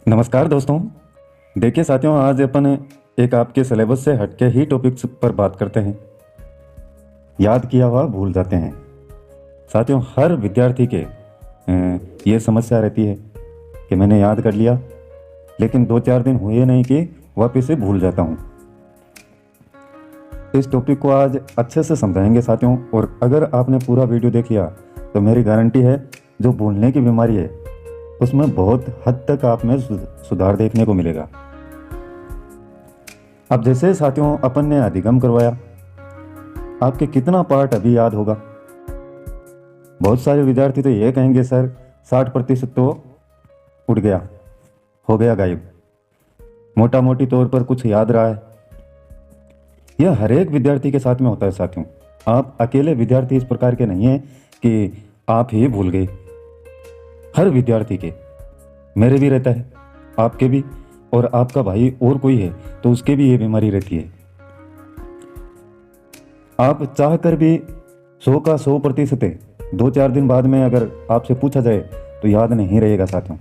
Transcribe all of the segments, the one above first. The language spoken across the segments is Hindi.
नमस्कार दोस्तों। देखिए साथियों, आज अपन एक आपके सिलेबस से हटके ही टॉपिक्स पर बात करते हैं। याद किया हुआ भूल जाते हैं। साथियों, हर विद्यार्थी के ये समस्या रहती है कि मैंने याद कर लिया लेकिन 2-4 दिन हुए नहीं कि वापस से भूल जाता हूँ। इस टॉपिक को आज अच्छे से समझाएंगे साथियों, और अगर आपने पूरा वीडियो देख लिया तो मेरी गारंटी है जो भूलने की बीमारी है उसमें बहुत हद तक आप में सुधार देखने को मिलेगा। अब जैसे साथियों अपन ने अधिगम करवाया, आपके कितना पार्ट अभी याद होगा? बहुत सारे विद्यार्थी तो ये कहेंगे सर 60% तो उड़ गया, हो गया गायब, मोटा मोटी तौर पर कुछ याद रहा है। यह हर एक विद्यार्थी के साथ में होता है साथियों। आप अकेले विद्यार्थी इस प्रकार के नहीं हैं कि आप ही भूल गए। हर विद्यार्थी के, मेरे भी रहता है, आपके भी, और आपका भाई और कोई है तो उसके भी ये बीमारी रहती है। आप चाह कर भी 100 का 100% है, 2-4 दिन बाद में अगर आपसे पूछा जाए तो याद नहीं रहेगा साथियों।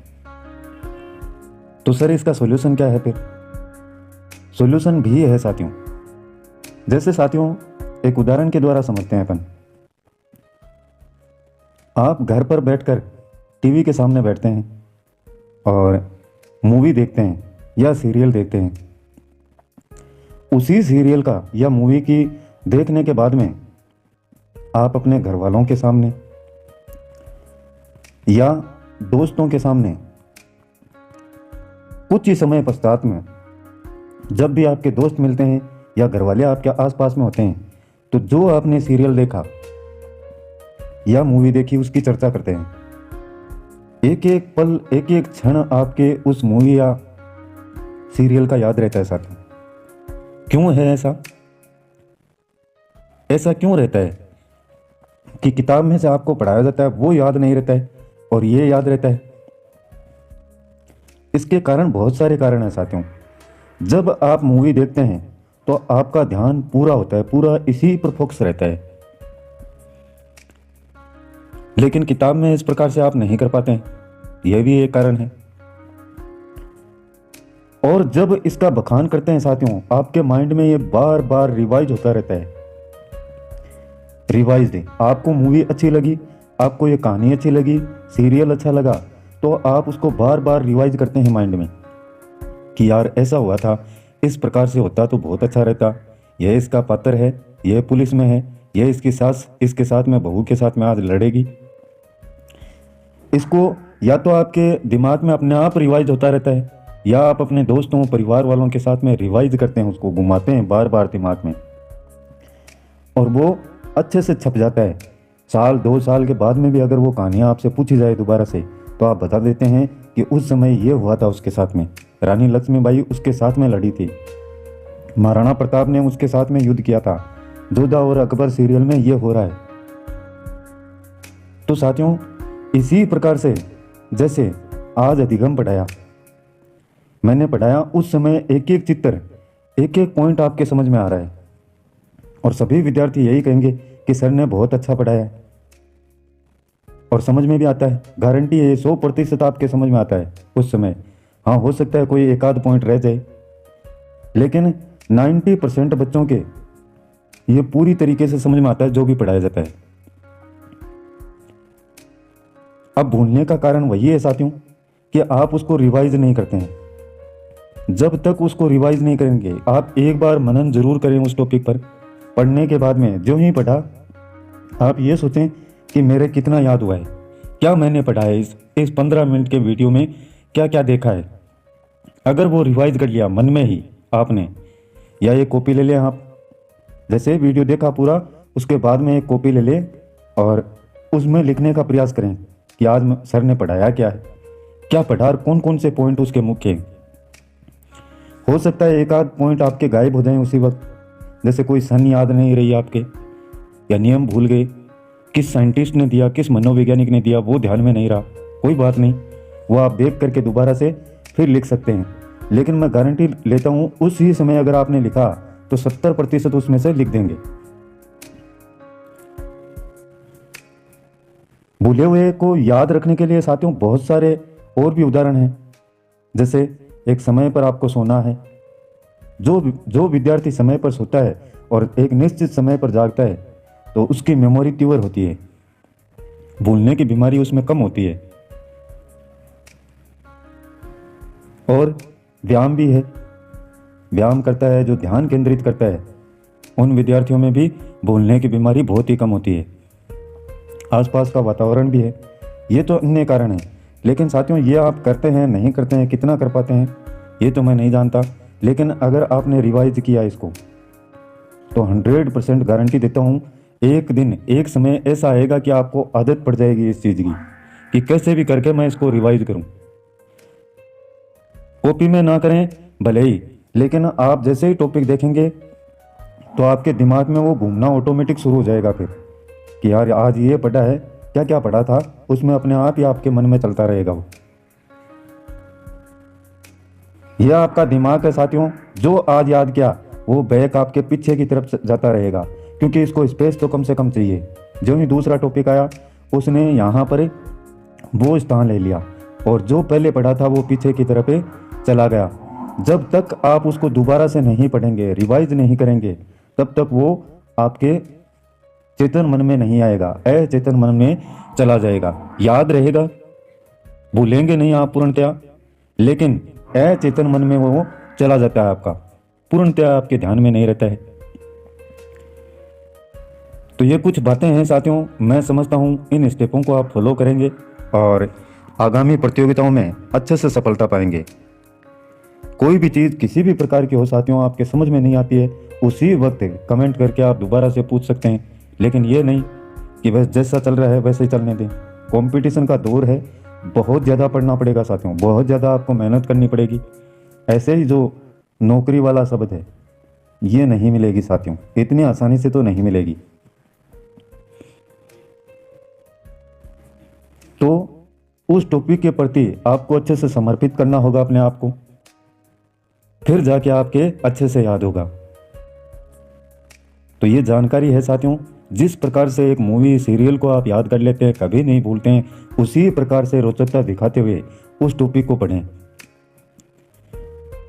तो सर इसका सॉल्यूशन क्या है? फिर सॉल्यूशन भी है साथियों। जैसे साथियों एक उदाहरण के द्वारा समझते हैं अपन। आप घर पर बैठकर टीवी के सामने बैठते हैं और मूवी देखते हैं या सीरियल देखते हैं। उसी सीरियल का या मूवी की देखने के बाद में आप अपने घर वालों के सामने या दोस्तों के सामने कुछ ही समय पश्चात में, जब भी आपके दोस्त मिलते हैं या घर वाले आपके आसपास में होते हैं, तो जो आपने सीरियल देखा या मूवी देखी उसकी चर्चा करते हैं। एक एक पल, एक एक क्षण आपके उस मूवी या सीरियल का याद रहता है साथियों। क्यों है ऐसा? ऐसा क्यों रहता है कि किताब में से आपको पढ़ाया जाता है वो याद नहीं रहता है और ये याद रहता है? इसके कारण बहुत सारे कारण हैं साथियों। जब आप मूवी देखते हैं तो आपका ध्यान पूरा होता है, पूरा इसी पर फोकस रहता है, लेकिन किताब में इस प्रकार से आप नहीं कर पाते हैं। यह भी एक कारण है। और जब इसका बखान करते हैं साथियों, आपके माइंड में ये बार बार रिवाइज होता रहता है। रिवाइज दे, आपको मूवी अच्छी लगी, आपको ये कहानी अच्छी लगी, सीरियल अच्छा लगा, तो आप उसको बार बार रिवाइज करते हैं माइंड में कि यार ऐसा हुआ था, इस प्रकार से होता तो बहुत अच्छा रहता, यह इसका पात्र है, यह पुलिस में है, यह इसकी सास इसके साथ में, बहू के साथ में आज लड़ेगी। इसको या तो आपके दिमाग में अपने आप रिवाइज होता रहता है या आप अपने दोस्तों परिवार वालों के साथ में रिवाइज करते हैं, उसको घुमाते हैं बार बार दिमाग में, और वो अच्छे से छप जाता है। 1-2 साल के बाद में भी अगर वो कहानियाँ आपसे पूछी जाए दोबारा से, तो आप बता देते हैं कि उस समय ये हुआ था उसके साथ में, रानी लक्ष्मीबाई उसके साथ में लड़ी थी, महाराणा प्रताप ने उसके साथ में युद्ध किया था, जोधा और अकबर सीरियल में ये हो रहा है। तो साथियों इसी प्रकार से जैसे आज अधिगम पढ़ाया, मैंने पढ़ाया, उस समय एक एक चित्र, एक एक पॉइंट आपके समझ में आ रहा है, और सभी विद्यार्थी यही कहेंगे कि सर ने बहुत अच्छा पढ़ाया है और समझ में भी आता है। गारंटी है 100% आपके समझ में आता है उस समय। हाँ, हो सकता है कोई एक आध पॉइंट रह जाए, लेकिन 90% बच्चों के ये पूरी तरीके से समझ में आता है जो भी पढ़ाया जाता है। अब भूलने का कारण वही है साथियों कि आप उसको रिवाइज नहीं करते हैं। जब तक उसको रिवाइज नहीं करेंगे, आप एक बार मनन जरूर करें उस टॉपिक पर। पढ़ने के बाद में जो ही पढ़ा, आप ये सोचें कि मेरे कितना याद हुआ है, क्या मैंने पढ़ा है, इस 15 मिनट के वीडियो में क्या क्या देखा है। अगर वो रिवाइज कर लिया मन में ही आपने, या एक कॉपी ले लें आप, जैसे वीडियो देखा पूरा, उसके बाद में एक कॉपी ले लें और उसमें लिखने का प्रयास करें कि आज सर ने पढ़ाया क्या है, क्या पढ़ा और कौन कौन से पॉइंट उसके मुख्य हैं। हो सकता है एक आध पॉइंट आपके गायब हो जाएं उसी वक्त, जैसे कोई सन याद नहीं रही आपके, या नियम भूल गए, किस साइंटिस्ट ने दिया, किस मनोवैज्ञानिक ने दिया, वो ध्यान में नहीं रहा, कोई बात नहीं, वो आप देख करके दोबारा से फिर लिख सकते हैं। लेकिन मैं गारंटी लेता हूँ उसी समय अगर आपने लिखा तो 70% उसमें से लिख देंगे। भूले हुए को याद रखने के लिए साथियों बहुत सारे और भी उदाहरण हैं। जैसे एक समय पर आपको सोना है, जो विद्यार्थी समय पर सोता है और एक निश्चित समय पर जागता है तो उसकी मेमोरी तीव्र होती है, भूलने की बीमारी उसमें कम होती है। और व्यायाम भी है, व्यायाम करता है जो ध्यान केंद्रित करता है, उन विद्यार्थियों में भी भूलने की बीमारी बहुत ही कम होती है। आसपास का वातावरण भी है, ये तो अन्य कारण है। लेकिन साथियों, ये आप करते हैं नहीं करते हैं, कितना कर पाते हैं ये तो मैं नहीं जानता, लेकिन अगर आपने रिवाइज किया इसको तो 100% गारंटी देता हूँ, एक दिन एक समय ऐसा आएगा कि आपको आदत पड़ जाएगी इस चीज़ की कि कैसे भी करके मैं इसको रिवाइज करूँ। कॉपी में ना करें भले ही, लेकिन आप जैसे ही टॉपिक देखेंगे तो आपके दिमाग में वो घूमना ऑटोमेटिक शुरू हो जाएगा फिर कि यार आज ये पढ़ा है, क्या क्या पढ़ा था, उसमें अपने आप ही आपके मन में चलता रहेगा वो। यह आपका दिमाग है साथियों, जो आज याद किया वो बैक आपके पीछे की तरफ जाता रहेगा, क्योंकि इसको स्पेस तो कम से कम चाहिए। जो ही दूसरा टॉपिक आया उसने यहाँ पर वो स्थान ले लिया और जो पहले पढ़ा था वो पीछे की तरफ चला गया। जब तक आप उसको दोबारा से नहीं पढ़ेंगे, रिवाइज नहीं करेंगे, तब तक वो आपके चेतन मन में नहीं आएगा, अचेतन मन में चला जाएगा। याद रहेगा, भूलेंगे नहीं आप पूर्णतया, लेकिन अचेतन मन में वो चला जाता है, आपका पूर्णतया आपके ध्यान में नहीं रहता है। तो ये कुछ बातें हैं साथियों, मैं समझता हूँ इन स्टेपों को आप फॉलो करेंगे और आगामी प्रतियोगिताओं में अच्छे से सफलता पाएंगे। कोई भी चीज़ किसी भी प्रकार की हो साथियों, आपके समझ में नहीं आती है, उसी वक्त कमेंट करके आप दोबारा से पूछ सकते हैं, लेकिन ये नहीं कि बस जैसा चल रहा है वैसे ही चलने दें। कंपटीशन का दौर है, बहुत ज़्यादा पढ़ना पड़ेगा साथियों, बहुत ज़्यादा आपको मेहनत करनी पड़ेगी। ऐसे ही जो नौकरी वाला शब्द है ये नहीं मिलेगी साथियों, इतनी आसानी से तो नहीं मिलेगी। तो उस टॉपिक के प्रति आपको अच्छे से समर्पित करना होगा अपने आप को, फिर जाके आपके अच्छे से याद होगा। तो ये जानकारी है साथियों, जिस प्रकार से एक मूवी सीरियल को आप याद कर लेते हैं, कभी नहीं भूलते हैं, उसी प्रकार से रोचकता दिखाते हुए उस टॉपिक को पढ़ें।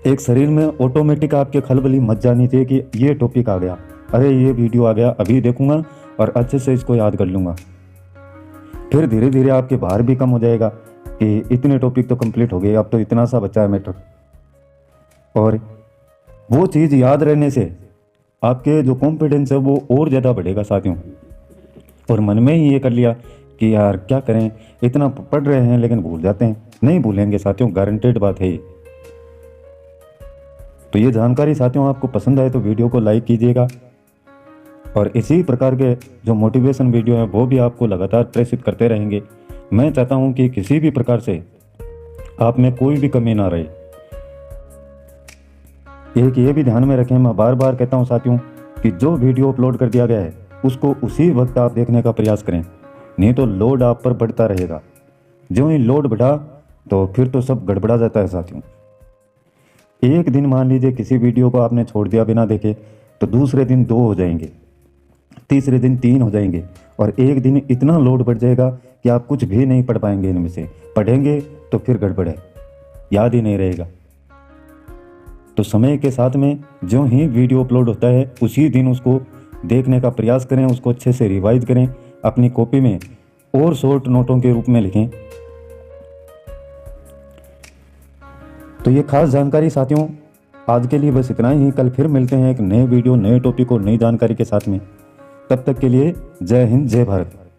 एक शरीर में ऑटोमेटिक आपके खलबली मच जानी चाहिए कि ये टॉपिक आ गया, अरे ये वीडियो आ गया, अभी देखूंगा और अच्छे से इसको याद कर लूंगा। फिर धीरे धीरे आपके भार भी कम हो जाएगा कि इतने टॉपिक तो कंप्लीट हो गए, अब तो इतना सा बचा है मैटर। और वो चीज़ याद रहने से आपके जो कॉन्फिडेंस है वो और ज़्यादा बढ़ेगा साथियों। और मन में ही ये कर लिया कि यार क्या करें, इतना पढ़ रहे हैं लेकिन भूल जाते हैं, नहीं भूलेंगे साथियों, गारंटेड बात है ये। तो ये जानकारी साथियों आपको पसंद आए तो वीडियो को लाइक कीजिएगा और इसी प्रकार के जो मोटिवेशन वीडियो है वो भी आपको लगातार प्रेषित करते रहेंगे। मैं चाहता हूँ कि किसी भी प्रकार से आप में कोई भी कमी ना रहे। एक ये भी ध्यान में रखें, मैं बार बार कहता हूँ साथियों कि जो वीडियो अपलोड कर दिया गया है उसको उसी वक्त आप देखने का प्रयास करें, नहीं तो लोड आप पर बढ़ता रहेगा। जो ही लोड बढ़ा तो फिर तो सब गड़बड़ा जाता है साथियों। एक दिन मान लीजिए किसी वीडियो को आपने छोड़ दिया बिना देखे, तो दूसरे दिन 2 हो जाएंगे, तीसरे दिन 3 हो जाएंगे और एक दिन इतना लोड बढ़ जाएगा कि आप कुछ भी नहीं पढ़ पाएंगे। इनमें से पढ़ेंगे तो फिर गड़बड़ है, याद ही नहीं रहेगा। तो समय के साथ में जो ही वीडियो अपलोड होता है उसी दिन उसको देखने का प्रयास करें, उसको अच्छे से रिवाइज करें, अपनी कॉपी में और शॉर्ट नोटों के रूप में लिखें। तो ये खास जानकारी साथियों आज के लिए बस इतना ही। कल फिर मिलते हैं एक नए वीडियो, नए टॉपिक और नई जानकारी के साथ में। तब तक के लिए जय हिंद, जय भारत।